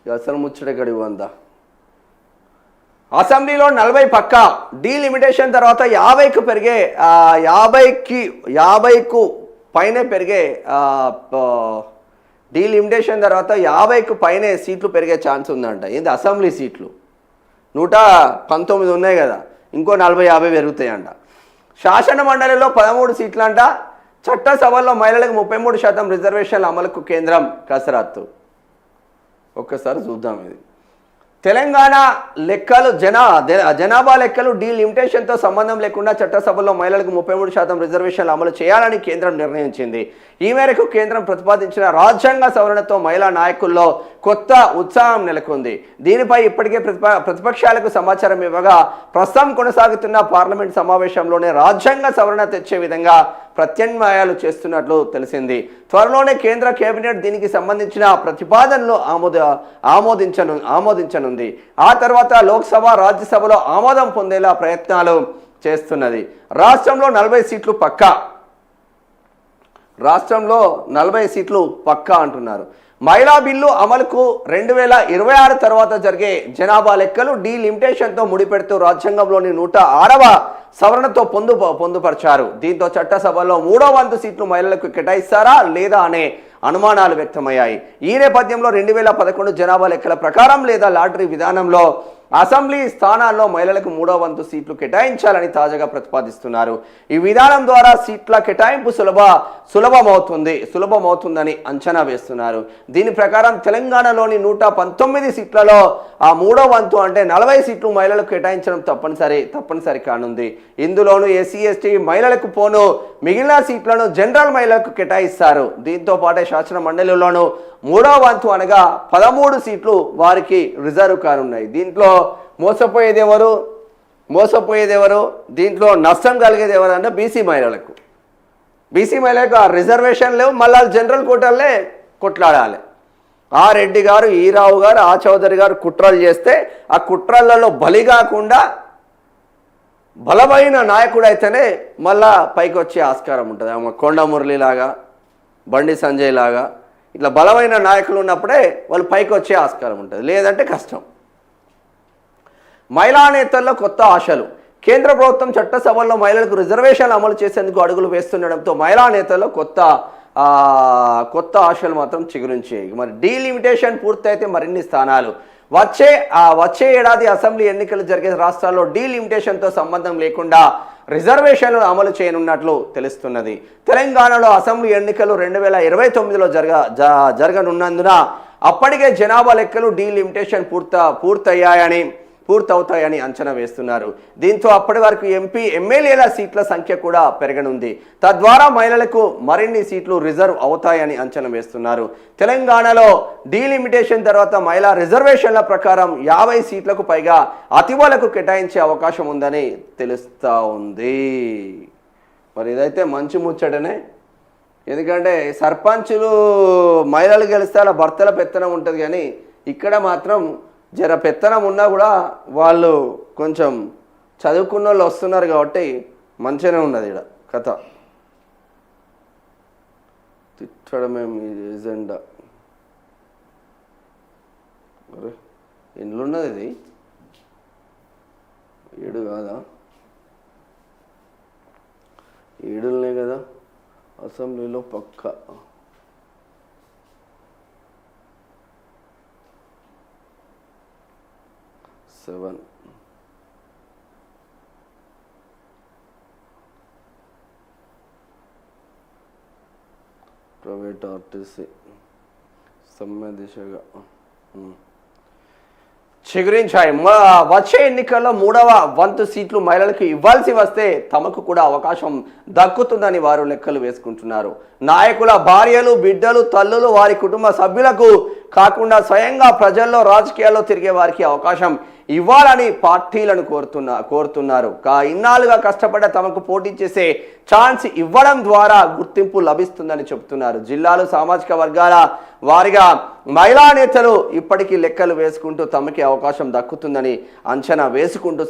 అసలు ముచ్చట గడివు అందా. అసెంబ్లీలో 40 పక్కా, డీలిమిటేషన్ తర్వాత 50కు పెరిగే 50కు పైనే పెరిగే డీలిమిటేషన్ తర్వాత 50కు పైనే సీట్లు పెరిగే ఛాన్స్ ఉందంట. ఏంది అసెంబ్లీ సీట్లు 119 ఉన్నాయి కదా, ఇంకో 40-50 పెరుగుతాయంట. శాసన మండలిలో 13 సీట్లంట. చట్టసభల్లో మహిళలకు 33% రిజర్వేషన్ల అమలుకు కేంద్రం కసరత్తు. ఒక్కసారి చూద్దాం. ఇది తెలంగాణ లెక్కలు జనాభా లెక్కలు డీలిమిటేషన్తో సంబంధం లేకుండా చట్టసభల్లో మహిళలకు 33% రిజర్వేషన్లు అమలు చేయాలని కేంద్రం నిర్ణయించింది. ఈ మేరకు కేంద్రం ప్రతిపాదించిన రాజ్యాంగ సవరణతో మహిళా నాయకుల్లో కొత్త ఉత్సాహం నెలకొంది. దీనిపై ఇప్పటికే ప్రతిపక్షాలకు సమాచారం ఇవ్వగా ప్రస్తుతం కొనసాగుతున్న పార్లమెంట్ సమావేశంలోనే రాజ్యాంగ సవరణ తెచ్చే విధంగా ప్రత్యామ్నాయాలు చేస్తున్నట్లు తెలిసింది. త్వరలోనే కేంద్ర కేబినెట్ దీనికి సంబంధించిన ప్రతిపాదనలు ఆమోదించనుంది. ఆ తర్వాత లోక్సభ, రాజ్యసభలో ఆమోదం పొందేలా ప్రయత్నాలు చేస్తున్నది. రాష్ట్రంలో 40 సీట్లు పక్కా. రాష్ట్రంలో 40 సీట్లు పక్కా అంటున్నారు. మహిళా బిల్లు అమలుకు 2026 తర్వాత జరిగే జనాభా లెక్కలు డీలిమిటేషన్తో ముడిపెడుతూ రాజ్యాంగంలోని 106వ సవరణతో పొందుపరిచారు. దీంతో చట్టసభలో 3వ వంతు సీట్లు మహిళలకు కేటాయిస్తారా లేదా అనే అనుమానాలు వ్యక్తమయ్యాయి. ఈ నేపథ్యంలో 2011 జనాభా లెక్కల ప్రకారం లేదా లాటరీ విధానంలో అసెంబ్లీ స్థానాల్లో మహిళలకు 3వ వంతు సీట్లు కేటాయించాలని తాజాగా ప్రతిపాదిస్తున్నారు. ఈ విధానం ద్వారా సీట్ల కేటాయింపు సులభమవుతుందని అంచనా వేస్తున్నారు. దీని ప్రకారం తెలంగాణలోని 119 సీట్లలో 3వ వంతు అంటే 40 సీట్లు మహిళలకు కేటాయించడం తప్పనిసరి కానుంది. ఇందులోనూ ఎస్సీ ఎస్టీ మహిళలకు పోను మిగిలిన సీట్లను జనరల్ మహిళలకు కేటాయిస్తారు. దీంతో పాటే శాసన మండలిలోనూ 3వ వంతు అనగా 13 సీట్లు వారికి రిజర్వ్ కానున్నాయి. దీంట్లో మోసపోయేది ఎవరు, దీంట్లో నష్టం కలిగేది ఎవరు అంటే బీసీ మహిళలకు ఆ రిజర్వేషన్ లేవు. మళ్ళీ జనరల్ కోటాలే కొట్లాడాలి. ఆ రెడ్డి గారు, ఈ రావు గారు, ఆ చౌదరి గారు కుట్రలు చేస్తే ఆ కుట్రలలో బలి కాకుండా బలమైన నాయకుడు అయితేనే మళ్ళా పైకి వచ్చే ఆస్కారం ఉంటుంది. కొండ మురళిలాగా, బండి సంజయ్ లాగా ఇట్లా బలమైన నాయకులు ఉన్నప్పుడే వాళ్ళు పైకి వచ్చే ఆస్కారం ఉంటుంది, లేదంటే కష్టం. మహిళా నేతల్లో కొత్త ఆశలు. కేంద్ర ప్రభుత్వం చట్టసభల్లో మహిళలకు రిజర్వేషన్లు అమలు చేసేందుకు అడుగులు వేస్తుండడంతో మహిళా నేతల్లో కొత్త ఆశలు మాత్రం చిగురించాయి. మరి డీలిమిటేషన్ పూర్తయితే మరిన్ని స్థానాలు వచ్చే ఏడాది అసెంబ్లీ ఎన్నికలు జరిగే రాష్ట్రాల్లో డీలిమిటేషన్తో సంబంధం లేకుండా రిజర్వేషన్లు అమలు చేయనున్నట్లు తెలుస్తున్నది. తెలంగాణలో అసెంబ్లీ ఎన్నికలు 2029లో జరగనున్నందున అప్పటికే జనాభా లెక్కలు డీలిమిటేషన్ పూర్తవుతాయని అంచనా వేస్తున్నారు. దీంతో అప్పటి వరకు ఎంపీ ఎమ్మెల్యేల సీట్ల సంఖ్య కూడా పెరగనుంది. తద్వారా మహిళలకు మరిన్ని సీట్లు రిజర్వ్ అవుతాయని అంచనా వేస్తున్నారు. తెలంగాణలో డీలిమిటేషన్ తర్వాత మహిళా రిజర్వేషన్ల ప్రకారం 50 సీట్లకు పైగా అతివలకు కేటాయించే అవకాశం ఉందని తెలుస్తూ ఉంది. మరి ఇదైతే మంచి ముచ్చటనే. ఎందుకంటే సర్పంచులు మహిళలు గెలిస్తే అలా భర్తల పెత్తనం ఉంటుంది, కానీ ఇక్కడ మాత్రం జర పెత్తనం ఉన్నా కూడా వాళ్ళు కొంచెం చదువుకున్న వాళ్ళు వస్తున్నారు కాబట్టి మంచిగానే ఉన్నది ఇక్కడ కథ. తిట్టడమే మీ ఎజెండా. అరే ఎన్నున్నది ఇది? 7 కాదా? 7 కదా అసెంబ్లీలో పక్క. ప్రైవేట్ ఆర్టీసీ సమ్మె దిశగా చిగురించాయి. వచ్చే ఎన్నికల్లో 3వ వంతు సీట్లు మహిళలకు ఇవ్వాల్సి వస్తే తమకు కూడా అవకాశం దక్కుతుందని వారు లెక్కలు వేసుకుంటున్నారు. నాయకుల భార్యలు, బిడ్డలు, తల్లులు, వారి కుటుంబ సభ్యులకు కాకుండా స్వయంగా ప్రజల్లో రాజకీయాల్లో తిరిగే వారికి అవకాశం ఇవ్వాలని పార్టీలను కోరుతున్నారు. ఇన్నాళ్ళుగా కష్టపడ్డ తమకు పోటీ చేసే ఛాన్స్ ఇవ్వడం ద్వారా గుర్తింపు లభిస్తుందని చెబుతున్నారు. జిల్లాలు, సామాజిక వర్గాల వారిగా మహిళా నేతలు ఇప్పటికీ లెక్కలు వేసుకుంటూ తమకి అవకాశం దక్కుతుందని అంచనా వేసుకుంటూ